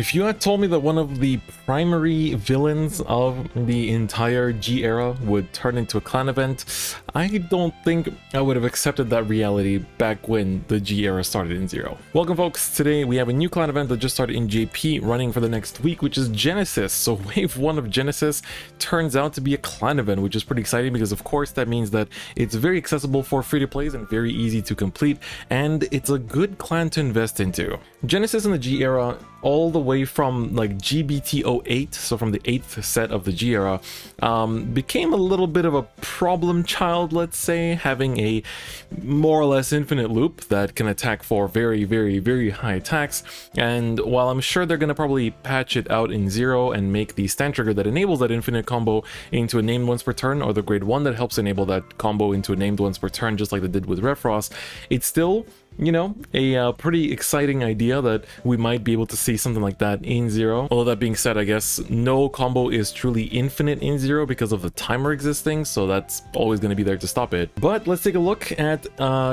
If you had told me that one of the primary villains of the entire G era would turn into a clan event, I don't think I would have accepted that reality back when the G era started in Zero. Welcome folks, today we have a new clan event that just started in JP running for the next week, which is Genesis. So wave 1 of Genesis turns out to be a clan event, which is pretty exciting because of course that means that it's very accessible for free-to-plays and very easy to complete, and it's a good clan to invest into. Genesis in the G era, all the way from like GBT08, so from the 8th set of the G era, became a little bit of a problem child, let's say, having a more or less infinite loop that can attack for very high attacks. And while I'm sure they're going to probably patch it out in Zero and make the stand trigger that enables that infinite combo into a named once per turn, or the grade 1 that helps enable that combo into a named once per turn, just like they did with Refrost, it's still, you know, a pretty exciting idea that we might be able to see something like that in Zero. Although that being said, I guess no combo is truly infinite in Zero because of the timer existing, so that's always going to be there to stop it. But let's take a look at,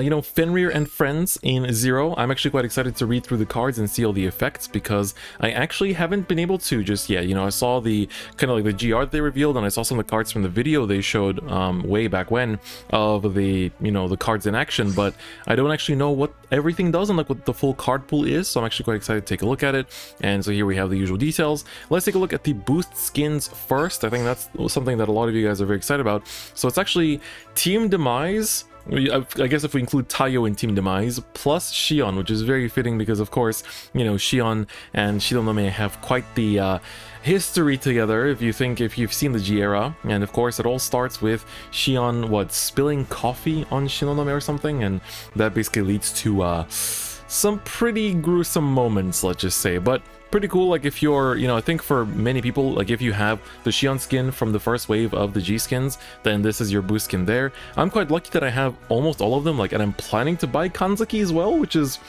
you know, Fenrir and friends in Zero. I'm actually quite excited to read through the cards and see all the effects because I actually haven't been able to just yet. You know, I saw the kind of like the GR they revealed, and I saw some of the cards from the video they showed way back when of the, you know, the cards in action, but I don't actually know what everything does and like what the full card pool is, so I'm actually quite excited to take a look at it. And so here we have the usual details. Let's take a look at the boost skins first. I think that's something that a lot of you guys are very excited about. So it's actually Team Demise, I guess if we include Tayo in Team Demise, plus Shion, which is very fitting because of course, you know, Shion and Shironome have quite the history together if you've seen the G era. And of course it all starts with Shion spilling coffee on Shironome or something, and that basically leads to some pretty gruesome moments, let's just say. But pretty cool. Like if you're, you know, I think for many people, like if you have the Shion skin from the first wave of the G skins, then this is your boost skin there. I'm quite lucky that I have almost all of them, like, and I'm planning to buy Kanzaki as well, which is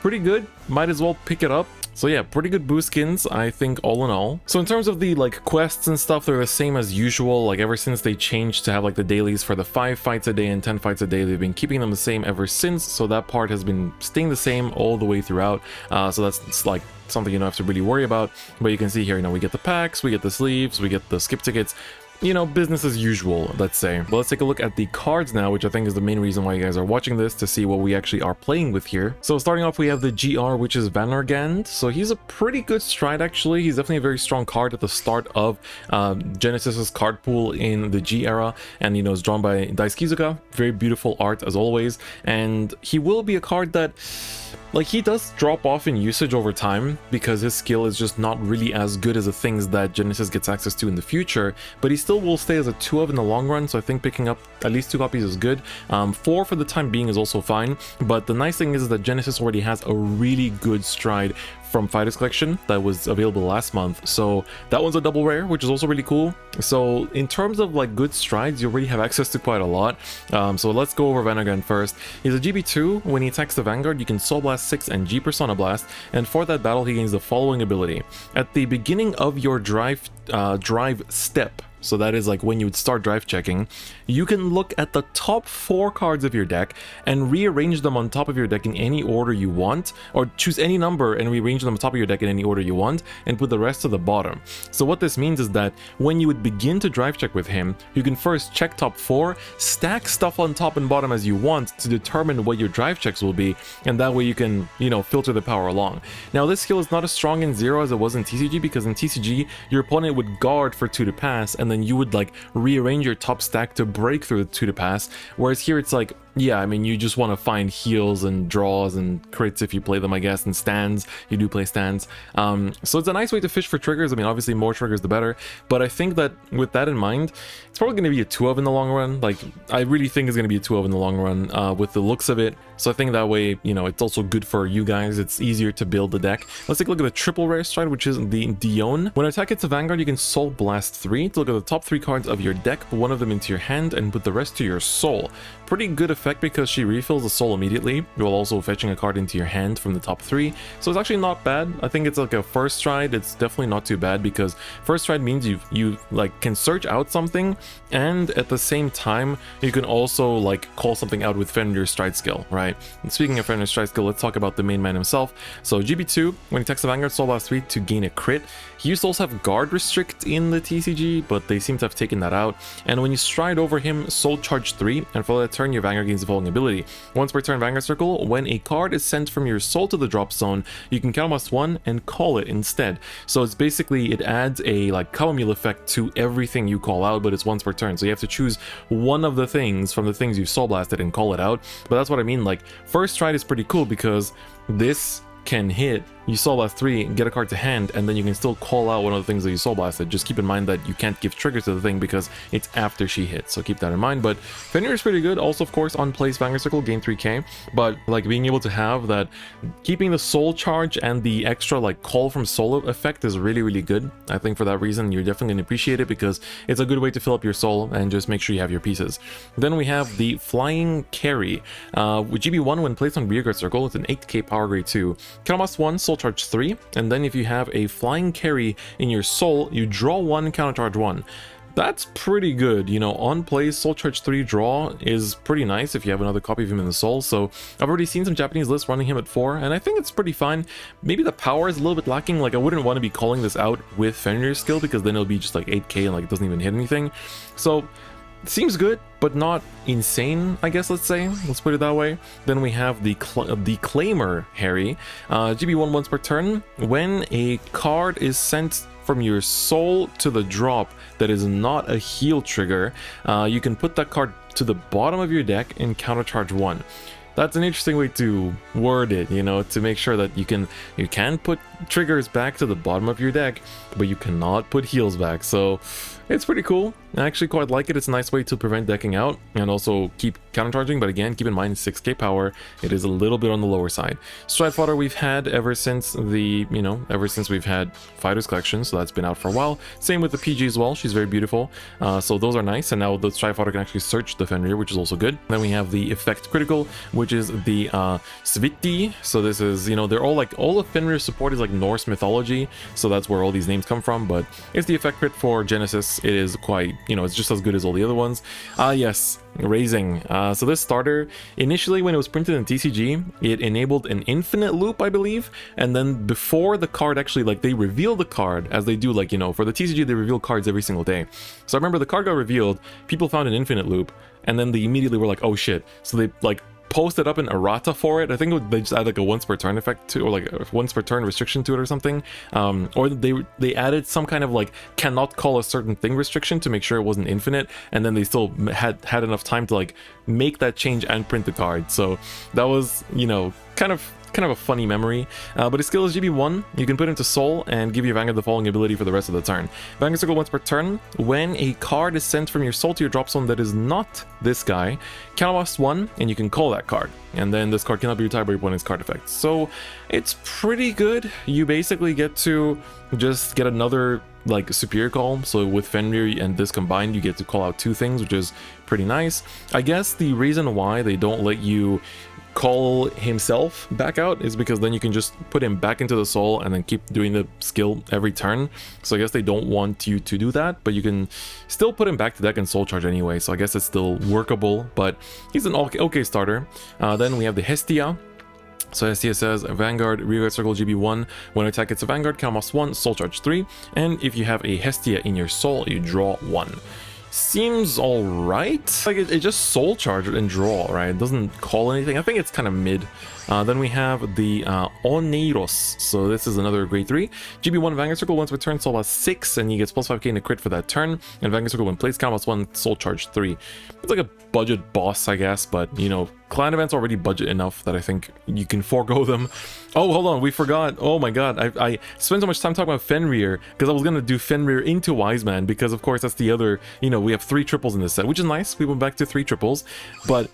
pretty good. Might as well pick it up. So yeah, pretty good boost skins, I think, all in all. So in terms of the like quests and stuff, they're the same as usual. Like ever since they changed to have like the dailies for the 5 fights a day and 10 fights a day, they've been keeping them the same ever since. So that part has been staying the same all the way throughout. So that's like something you don't have to really worry about. But you can see here, you know, we get the packs, we get the sleeves, we get the skip tickets. You know, business as usual, let's say. But let's take a look at the cards now, which I think is the main reason why you guys are watching this, to see what we actually are playing with here. So starting off, we have the GR, which is Vanguard. So he's a pretty good stride, actually. He's definitely a very strong card at the start of Genesis's card pool in the G era, and, you know, is drawn by Daisuke. Very beautiful art as always, and he will be a card that, like, he does drop off in usage over time because his skill is just not really as good as the things that Genesis gets access to in the future, but he still will stay as a 2 of in the long run, so I think picking up at least 2 copies is good. 4 for the time being is also fine, but the nice thing is that Genesis already has a really good stride from Fighters Collection that was available last month, so that one's a double rare, which is also really cool. So in terms of like good strides, you already have access to quite a lot. So let's go over Vanguard first. He's a GB2. When he attacks the Vanguard, you can Soul Blast 6 and G Persona Blast, and for that battle he gains the following ability. At the beginning of your drive step, so that is like when you would start drive checking, you can look at the top 4 cards of your deck and rearrange them on top of your deck in any order you want, or choose any number and rearrange them on top of your deck in any order you want, and put the rest to the bottom. So what this means is that when you would begin to drive check with him, you can first check top 4, stack stuff on top and bottom as you want to determine what your drive checks will be, and that way you can, you know, filter the power along. Now this skill is not as strong in Zero as it was in TCG, because in TCG your opponent would guard for 2 to pass, and then you would like rearrange your top stack to break through the 2 to pass, whereas here it's like, yeah, I mean, you just want to find heals and draws and crits if you play them, I guess, and stands. You do play stands. So it's a nice way to fish for triggers. I mean, obviously more triggers the better, but I think that with that in mind, it's probably going to be a 2 of in the long run. Like, I really think it's going to be a 2 of in the long run with the looks of it. So I think that way, you know, it's also good for you guys. It's easier to build the deck. Let's take a look at the triple rare stride, which is the Dion. When attack hits a Vanguard, you can Soul Blast 3 to look at the top 3 cards of your deck, put one of them into your hand, and put the rest to your soul. pretty good effect because she refills the soul immediately, while also fetching a card into your hand from the top 3. So it's actually not bad. I think it's like a first stride. It's definitely not too bad because first stride means you like can search out something, and at the same time you can also like call something out with Fenrir's stride skill, right? And speaking of Fenrir's stride skill, let's talk about the main man himself. So GB2, when he attacks the Vanguard, Soul Blast 3 to gain a crit. He used to also have guard restrict in the TCG, but they seem to have taken that out. And when you stride over him, Soul Charge 3, and for that turn your Vanguard gains the following ability. Once per turn Vanguard Circle, when a card is sent from your soul to the drop zone, you can counterblast 1 and call it instead. So it's basically, it adds a like Kawamil effect to everything you call out, but it's once per turn. So you have to choose one of the things from the things you soul blasted and call it out. But that's what I mean, like first stride is pretty cool because this can hit, you soul blast 3, get a card to hand, and then you can still call out one of the things that you soul blasted. Just keep in mind that you can't give triggers to the thing because it's after she hits, so keep that in mind. But Fenrir is pretty good. Also, of course, on place Vanguard Circle, gain 3k, but like being able to have that, keeping the soul charge and the extra like call from soul effect is really, really good. I think for that reason, you're definitely going to appreciate it because it's a good way to fill up your soul and just make sure you have your pieces. Then we have the Flying Carry. With GB1, when placed on Rearguard Circle, it's an 8k power grade 2. Counterblast 1, soul charge 3, and then if you have a Flying Carry in your soul, you draw 1, countercharge 1. That's pretty good, you know, on play, Soul Charge 3 draw is pretty nice if you have another copy of him in the soul. So I've already seen some Japanese lists running him at 4, and I think it's pretty fine. Maybe the power is a little bit lacking, like I wouldn't want to be calling this out with Fenrir's skill because then it'll be just like 8k and like it doesn't even hit anything. So seems good, but not insane, I guess, let's say. Let's put it that way. Then we have the Claimer Harry. GB1 once per turn. When a card is sent from your soul to the drop that is not a heal trigger, you can put that card to the bottom of your deck and countercharge 1. That's an interesting way to word it, you know, to make sure that you can put triggers back to the bottom of your deck, but you cannot put heals back. So it's pretty cool. I actually quite like it. It's a nice way to prevent decking out and also keep countercharging, but again, keep in mind 6k power, it is a little bit on the lower side. Stride Fodder we've had ever since ever since we've had Fighters Collection, so that's been out for a while. Same with the PG as well, she's very beautiful. So those are nice, and now the Stride Fodder can actually search the Fenrir, which is also good. Then we have the Effect Critical, which is the Sviti. So this is, you know, they're all like, all of Fenrir support is like Norse mythology, so that's where all these names come from, but it's the Effect Crit for Genesis. It is quite, you know, it's just as good as all the other ones. Yes, Raising. So this starter, initially when it was printed in TCG, it enabled an infinite loop, I believe, and then before the card actually, like, they reveal the card, as they do, like, you know, for the TCG they reveal cards every single day. So I remember the card got revealed, people found an infinite loop, and then they immediately were like, oh shit. So they, like, posted up an errata for it. I think they just add like a once per turn effect to, or like a once per turn restriction to it or something, or they added some kind of like cannot call a certain thing restriction to make sure it wasn't infinite, and then they still had enough time to like make that change and print the card. So that was, you know, kind of a funny memory, but his skill is GB1. You can put into Soul and give your Vanguard the following ability for the rest of the turn. Vanguard Circle once per turn. When a card is sent from your Soul to your drop zone that is not this guy, counterblast 1, and you can call that card. And then this card cannot be retired by your opponent's card effect. So it's pretty good. You basically get to just get another like superior call. So with Fenrir and this combined, you get to call out 2 things, which is pretty nice. I guess the reason why they don't let you call himself back out is because then you can just put him back into the soul and then keep doing the skill every turn. So I guess they don't want you to do that, but you can still put him back to deck and soul charge anyway, so I guess it's still workable, but he's an okay starter. Then we have the Hestia. So Hestia says, Vanguard, Rearguard Circle GB1, when attack hits a Vanguard, counterblast 1, soul charge 3, and if you have a Hestia in your soul, you draw 1. Seems alright. Like it just soul charge and draw, right? It doesn't call anything. I think it's kind of mid. Then we have the Oneiros. So this is another grade 3. GB1 Vanguard Circle once per turn, soul blast 6, and he gets plus 5k in a crit for that turn. And Vanguard Circle when placed, counterblast 1, soul charge 3. It's like a budget boss, I guess, but you know, clan events already budget enough that I think you can forego them. Oh, hold on, we forgot. Oh my god, I spent so much time talking about Fenrir because I was gonna do Fenrir into Wiseman because of course that's the other, you know, we have 3 triples in this set, which is nice. We went back to 3 triples, but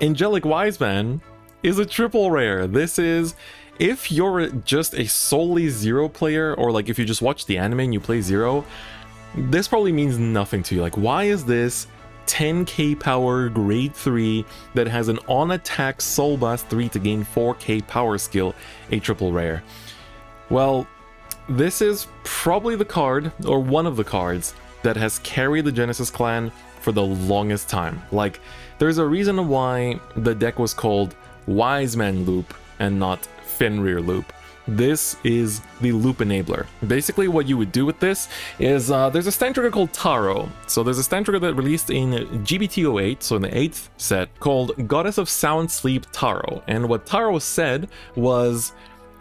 Angelic Wiseman is a triple rare. This is, if you're just a solely 0 player, or like if you just watch the anime and you play 0, this probably means nothing to you. Like, why is this 10k power grade 3 that has an on attack Soul Blast 3 to gain 4k power skill, a triple rare. Well, this is probably the card, or one of the cards, that has carried the Genesis clan for the longest time. Like, there's a reason why the deck was called Wiseman Loop and not Fenrir Loop. This is the loop enabler. Basically what you would do with this is there's a stand trigger called Taro. So there's a stand trigger that released in GBT08, so in the 8th set, called Goddess of Sound Sleep Taro. And what Taro said was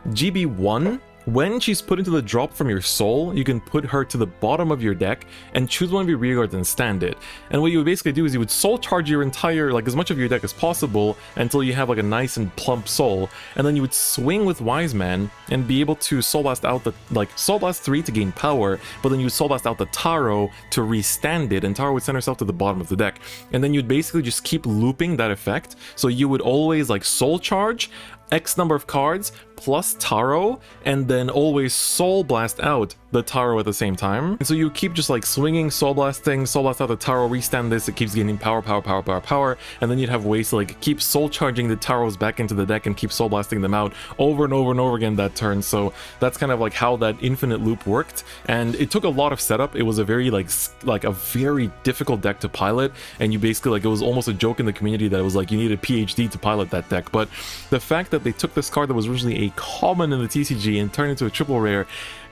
GB1, when she's put into the drop from your soul, you can put her to the bottom of your deck and choose one of your rear guards and stand it. And what you would basically do is you would soul charge your entire, like as much of your deck as possible until you have like a nice and plump soul, and then you would swing with Wiseman and be able to soul blast out the, like soul blast 3 to gain power, but then you would soul blast out the Taro to restand it, and Taro would send herself to the bottom of the deck. And then you'd basically just keep looping that effect, so you would always like soul charge X number of cards plus Taro, and then always Soul Blast out the Taro at the same time. And so you keep just like swinging, Soul Blasting, Soul Blast out the Taro, restand this, it keeps gaining power, and then you'd have ways to like keep Soul Charging the Taros back into the deck and keep Soul Blasting them out over and over and over again that turn. So that's kind of like how that infinite loop worked, and it took a lot of setup. It was a very like a very difficult deck to pilot, and you basically like, it was almost a joke in the community that it was like you need a PhD to pilot that deck. But the fact that they took this card that was originally a common in the TCG and turned it into a triple rare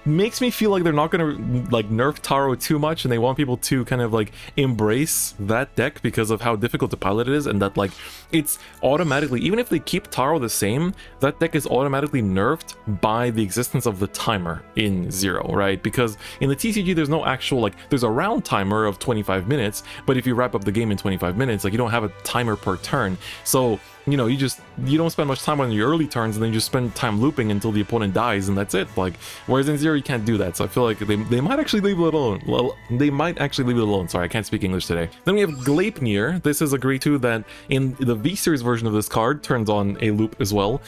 makes me feel like they're not going to like nerf Taro too much, and they want people to kind of like embrace that deck because of how difficult to pilot it is, and that like it's automatically, even if they keep Taro the same, that deck is automatically nerfed by the existence of the timer in Zero, right? Because in the TCG there's no actual like, there's a round timer of 25 minutes, but if you wrap up the game in 25 minutes, like you don't have a timer per turn. So you know, you don't spend much time on your early turns, and then you just spend time looping until the opponent dies, and that's it. Like, whereas in Zero you can't do that. So I feel like they might actually leave it alone. Well, they might actually leave it alone. Sorry, I can't speak English today. Then we have Gleipnir. This is a grade 2 that in the V-Series version of this card turns on a loop as well,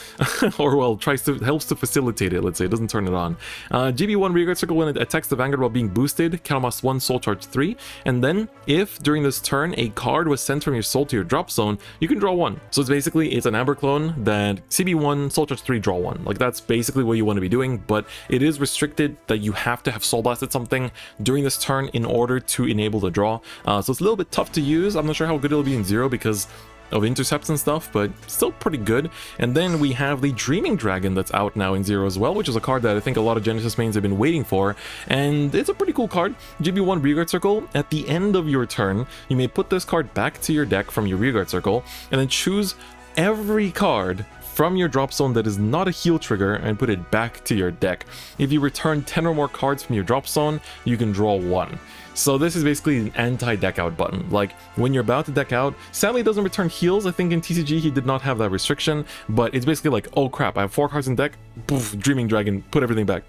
or well, helps to facilitate it. Let's say it doesn't turn it on. GB1 rearguard circle when it attacks the Vanguard while being boosted. Counterblast 1, Soul Charge 3, and then if during this turn a card was sent from your soul to your drop zone, you can draw 1. So it's basically, it's an Amber clone that CB1, Soul Charge 3, draw 1. Like that's basically what you want to be doing, but it is restricted that you have to have Soul Blasted something during this turn in order to enable the draw. So it's a little bit tough to use. I'm not sure how good it'll be in Zero because of intercepts and stuff, but still pretty good. And then we have the Dreaming Dragon that's out now in Zero as well, which is a card that I think a lot of Genesis mains have been waiting for, and it's a pretty cool card. GB1 rearguard circle, at the end of your turn, you may put this card back to your deck from your rearguard circle, and then choose every card from your drop zone that is not a heal trigger and put it back to your deck. If you return 10 or more cards from your drop zone, you can draw 1. So this is basically an anti-deck out button. Like when you're about to deck out, sadly it doesn't return heals. I think in TCG he did not have that restriction, but it's basically like, oh crap, I have 4 cards in deck, poof, Dreaming Dragon, put everything back,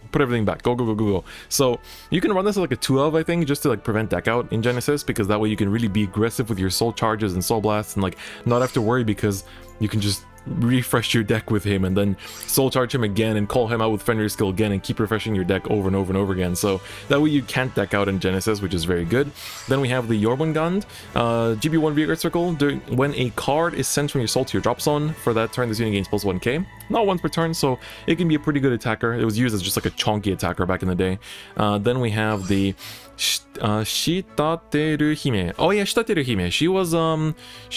go. So you can run this as like a 2 of, I think, just to like prevent deck out in Genesis, because that way you can really be aggressive with your soul charges and soul blasts and like not have to worry, because you can just refresh your deck with him and then soul charge him again and call him out with Fenrir skill again and keep refreshing your deck over and over and over again. So that way you can't deck out in Genesis, which is very good. Then we have the Jormungand, GB1 rearguard circle. When a card is sent from your soul to your drop zone, for that turn this unit gains plus 1k. Not once per turn, so it can be a pretty good attacker. It was used as just like a chonky attacker back in the day. Then we have the Shitateru Hime. Oh yeah, Shitateru Hime. She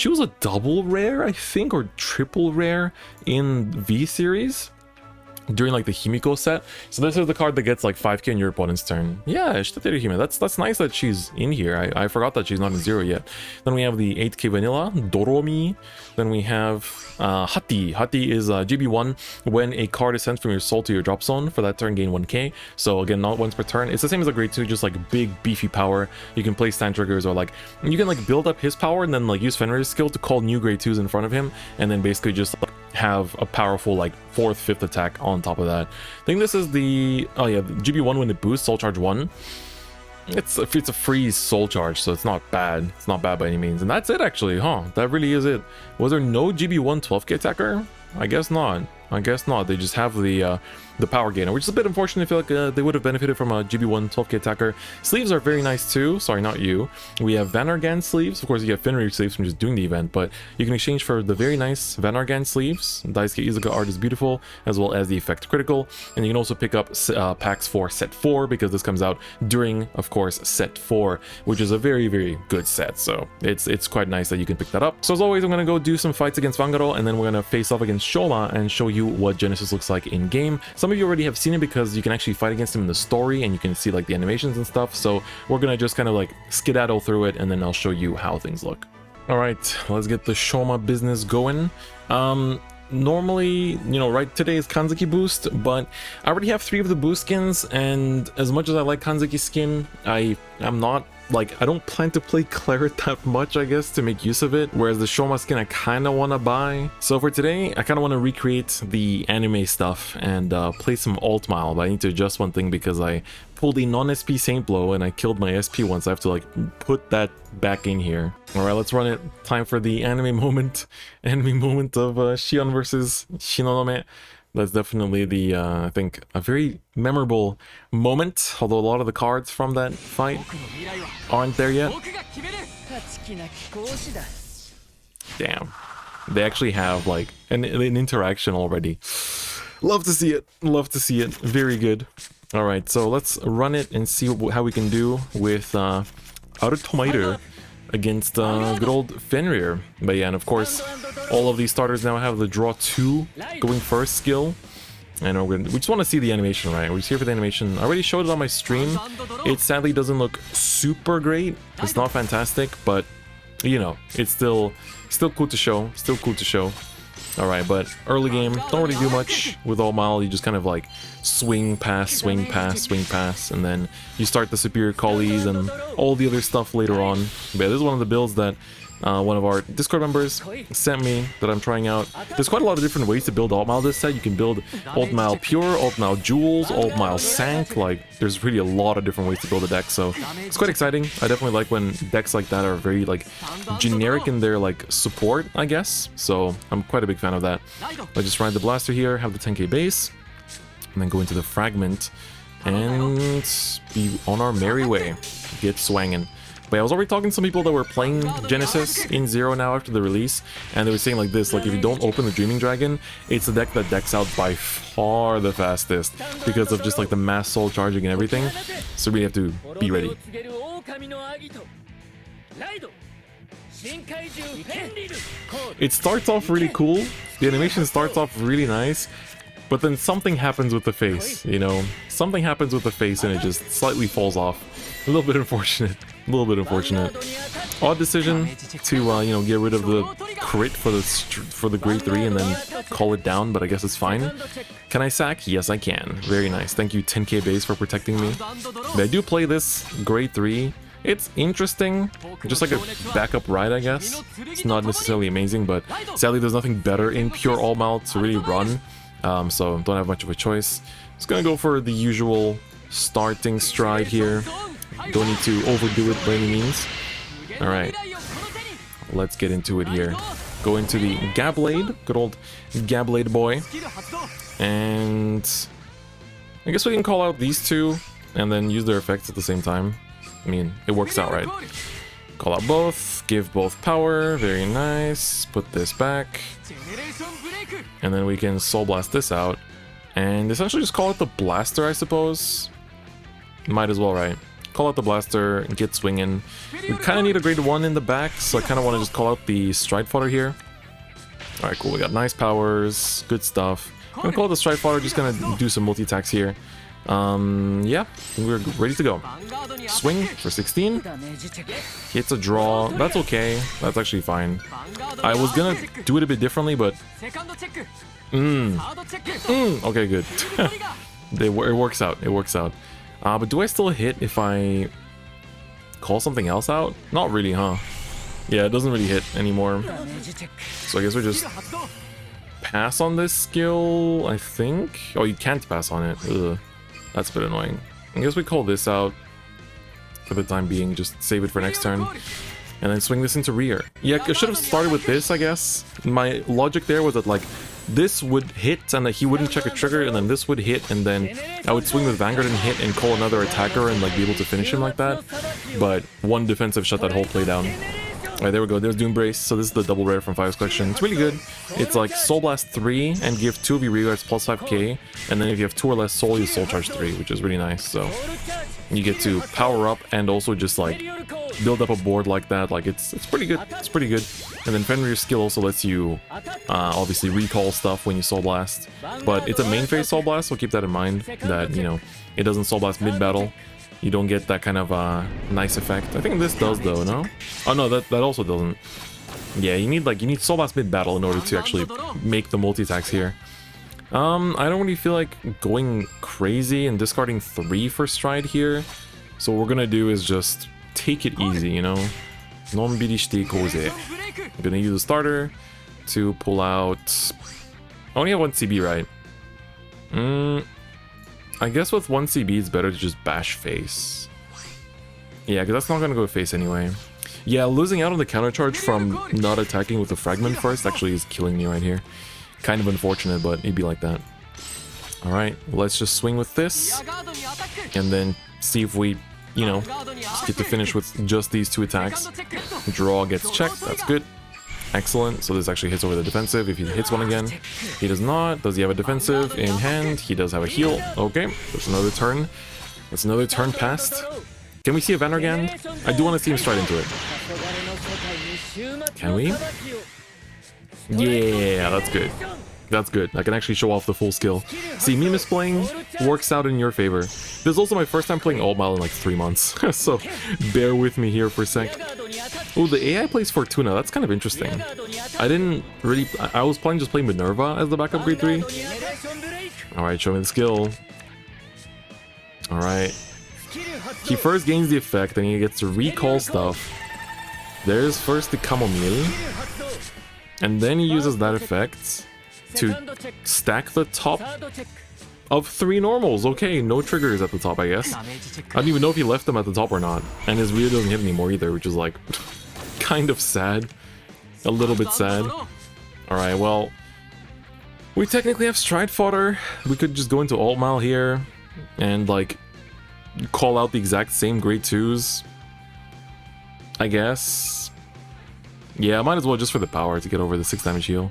was a double rare, I think, or triple rare in V-Series during like the Himiko set. So this is the card that gets like 5k in your opponent's turn. Yeah, Shitateru Hime. That's nice that she's in here. I forgot that she's not in Zero yet. Then we have the 8k vanilla, Doromi. Then we have Hati. Hati is GB1. When a card is sent from your soul to your drop zone, for that turn gain 1k. So again, not once per turn. It's the same as a grade 2, just like big beefy power. You can play stand triggers, or like you can like build up his power and then like use Fenrir's skill to call new grade 2s in front of him, and then basically just like have a powerful like 4th, 5th attack on top of that. I think this is the, oh yeah, the GB1 when it boosts Soul Charge 1. It's a free soul charge, so it's not bad. It's not bad by any means. And that's it actually, huh? That really is it. Was there no GB1 12k attacker? I guess not. They just have the the power gainer, which is a bit unfortunate. I feel like they would have benefited from a GB1 12k attacker. Sleeves are very nice too. Sorry, not you. We have Vanguard sleeves. Of course, you get Fenrir sleeves from just doing the event, but you can exchange for the very nice Vanguard sleeves. Daisuke Izuka art is beautiful, as well as the effect critical. And you can also pick up packs for set 4, because this comes out during, of course, set 4, which is a very, very good set. So it's quite nice that you can pick that up. So as always, I'm going to go do some fights against Vanguard, and then we're going to face off against Shoma and show you what Genesis looks like in game. Some of you already have seen it because you can actually fight against him in the story and you can see like the animations and stuff. So we're going to just kind of like skedaddle through it, and then I'll show you how things look. All right, let's get the Shoma business going. Normally, you know, right, today is Kanzaki boost, but I already have 3 of the boost skins, and as much as I like Kanzaki skin, I'm not like, I don't plan to play Claret that much, I guess, to make use of it, whereas the Shoma skin I kind of want to buy. So for today, I kind of want to recreate the anime stuff and play some alt mile, but I need to adjust one thing because I pulled a non-SP Saint Blow and I killed my SP once. I have to like put that back in here. All right, let's run it. Time for the anime moment of Shion versus Shinonome. That's definitely the, I think, a very memorable moment, although a lot of the cards from that fight aren't there yet. Damn. They actually have, like, an interaction already. Love to see it. Love to see it. Very good. Alright, so let's run it and see how we can do with Arutomairu against good old Fenrir. But yeah, and of course, all of these starters now have the draw 2 going first skill. And we just want to see the animation, right? We're just here for the animation. I already showed it on my stream. It sadly doesn't look super great. It's not fantastic, but you know, it's still cool to show. Still cool to show. All right, but early game, don't really do much with all mile. You just kind of like swing pass, swing pass, swing pass, and then you start the superior collies and all the other stuff later on. But yeah, this is one of the builds that one of our Discord members sent me that I'm trying out. There's quite a lot of different ways to build alt mile this set. You can build alt mile pure, alt mile jewels, alt mile sank. Like, there's really a lot of different ways to build a deck, so it's quite exciting. I definitely like when decks like that are very like generic in their like support, I guess. So I'm quite a big fan of that. I just ride the blaster here, have the 10k base, and then go into the fragment and be on our merry way. Get swangin'. But I was already talking to some people that were playing Genesis in Zero now after the release, and they were saying like this, like if you don't open the Dreaming Dragon, it's a deck that decks out by far the fastest because of just like the mass soul charging and everything. So we have to be ready. It starts off really cool, the animation starts off really nice, but then something happens with the face, you know? Something happens with the face and it just slightly falls off. A little bit unfortunate. A little bit unfortunate. Odd decision to, you know, get rid of the crit for the grade 3 and then call it down, but I guess it's fine. Can I sack? Yes, I can. Very nice. Thank you, 10k base, for protecting me. But I do play this grade 3. It's interesting. Just like a backup ride, I guess. It's not necessarily amazing, but sadly there's nothing better in pure all mile to really run. So don't have much of a choice. Just gonna go for the usual starting stride here. Don't need to overdo it by any means. Alright, let's get into it here. Go into the Gablade, good old Gablade boy. And I guess we can call out these two and then use their effects at the same time. I mean, it works out, right? Call out both, give both power, very nice. Put this back. And then we can Soul Blast this out. And essentially just call it the Blaster, I suppose. Might as well, right? Call out the Blaster, get swinging. We kind of need a grade 1 in the back, so I kind of want to just call out the Stride Fodder here. Alright, cool. We got nice powers, good stuff. I'm going to call it the Stride Fodder, just going to do some multi-attacks here. Yeah, we're ready to go. Swing for 16. Hits a draw. That's okay. That's actually fine. I was going to do it a bit differently, but... Okay, good. It works out. It works out. But do I still hit if I call something else out? Not really, huh? Yeah, it doesn't really hit anymore. So I guess we just pass on this skill, I think. Oh, you can't pass on it. Ugh. That's a bit annoying. I guess we call this out for the time being. Just save it for next turn. And then swing this into rear. Yeah, I should have started with this, I guess. My logic there was that, like, this would hit and that he wouldn't check a trigger, and then this would hit, and then I would swing with Vanguard and hit and call another attacker and like be able to finish him like that. But one defensive shut that whole play down. Alright, there we go. There's Doom Brace. So this is the double rare from Fire's Collection. It's really good. It's like Soul Blast 3 and give 2 of your reguards plus 5k. And then if you have 2 or less Soul, you Soul Charge 3, which is really nice. So you get to power up and also just like build up a board like that. Like it's pretty good. It's pretty good. And then Fenrir's skill also lets you obviously recall stuff when you Soul Blast. But it's a main phase Soul Blast, so keep that in mind. That, you know, it doesn't Soul Blast mid-battle. You don't get that kind of nice effect. I think this does though, no? Oh no, that also doesn't. Yeah, you need Soul Blast mid-battle in order to actually make the multi-attacks here. I don't really feel like going crazy and discarding 3 for Stride here. So what we're gonna do is just take it easy, you know? Non-biri shite ikoze. I'm gonna use a starter to pull out... I only have 1 CB, right? I guess with 1 CB it's better to just bash face. Yeah, because that's not gonna go face anyway. Yeah, losing out on the counter charge from not attacking with the fragment first actually is killing me right here. Kind of unfortunate, but it'd be like that. Alright, let's just swing with this. And then see if we, you know, just get to finish with just these 2 attacks. Draw gets checked, that's good. Excellent, so this actually hits over the defensive. If he hits one again, he does not. Does he have a defensive in hand? He does have a heal. Okay, that's another turn. That's another turn passed. Can we see a Vanguard? I do want to see him stride into it. Can we? Yeah, that's good. That's good. I can actually show off the full skill. See, me misplaying works out in your favor. This is also my first time playing Alt Mile in like 3 months, so bear with me here for a sec. Oh, the AI plays Fortuna. That's kind of interesting. I didn't really... I was planning just playing Minerva as the backup grade 3. Alright, show me the skill. Alright. He first gains the effect, and he gets to recall stuff. There's first the Chamomile. And then he uses that effect to stack the top of 3 normals. Okay, no triggers at the top, I guess. I don't even know if he left them at the top or not. And his rear doesn't hit anymore either, which is like kind of sad. A little bit sad. Alright, well, we technically have Stride Fodder. We could just go into Alt Mile here and like call out the exact same grade 2s, I guess. Yeah, might as well just for the power to get over the 6 damage heal.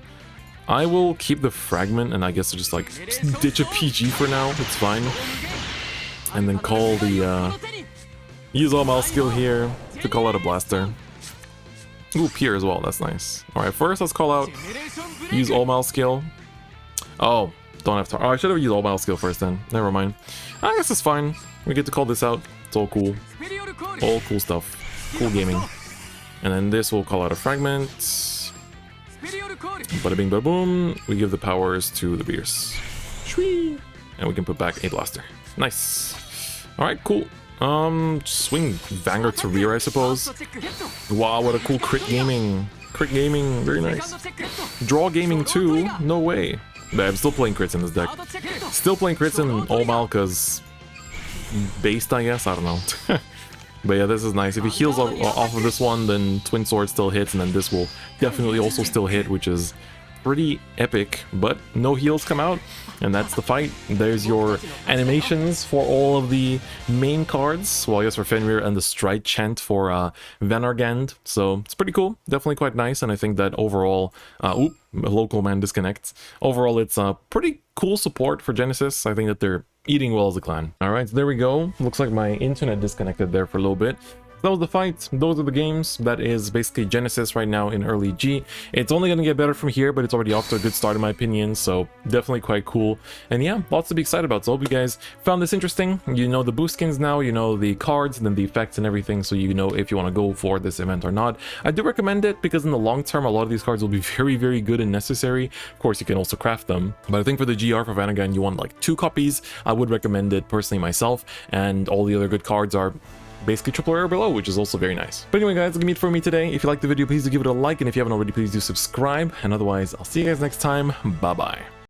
I will keep the fragment and I guess just like ditch a PG for now. It's fine. And then call the use Alt Mile skill here to call out a blaster. Ooh, Pier as well. That's nice. All right, first let's call out use Alt Mile skill. Oh, don't have to. Oh, I should have used Alt Mile skill first then. Never mind. I guess it's fine. We get to call this out. It's all cool. All cool stuff. Cool gaming. And then this will call out a fragment. Bada bing bada boom. We give the powers to the beers. And we can put back a blaster. Nice. Alright, cool. Swing Vanguard to rear, I suppose. Wow, what a cool crit gaming. Crit gaming, very nice. Draw gaming too, no way. But I'm still playing crits in this deck. Still playing crits in Alt Mile because based, I guess, I don't know. But yeah, this is nice. If he heals off of this one, then Twin Sword still hits, and then this will definitely also still hit, which is pretty epic. But no heals come out, and that's the fight. There's your animations for all of the main cards. Well, I guess for Fenrir and the Stride Chant for Vanguard. So it's pretty cool. Definitely quite nice, and I think that overall... oop, local man disconnects. Overall, it's pretty cool support for Genesis. I think that they're eating well as a clan. Alright, so there we go. Looks like my internet disconnected there for a little bit. That was the fight. Those are the games. That is basically Genesis right now in early G. It's only going to get better from here, but it's already off to a good start in my opinion, so definitely quite cool. And yeah, lots to be excited about. So I hope you guys found this interesting. You know the boost skins now, you know the cards, and then the effects and everything, so you know if you want to go for this event or not. I do recommend it because in the long term, a lot of these cards will be very, very good and necessary. Of course, you can also craft them, but I think for the GR for Vanguard, you want like 2 copies. I would recommend it personally myself, and all the other good cards are basically triple rare below, which is also very nice. But anyway, guys, that's gonna be it for me today. If you liked the video, please do give it a like, and if you haven't already, please do subscribe. And otherwise, I'll see you guys next time. Bye bye.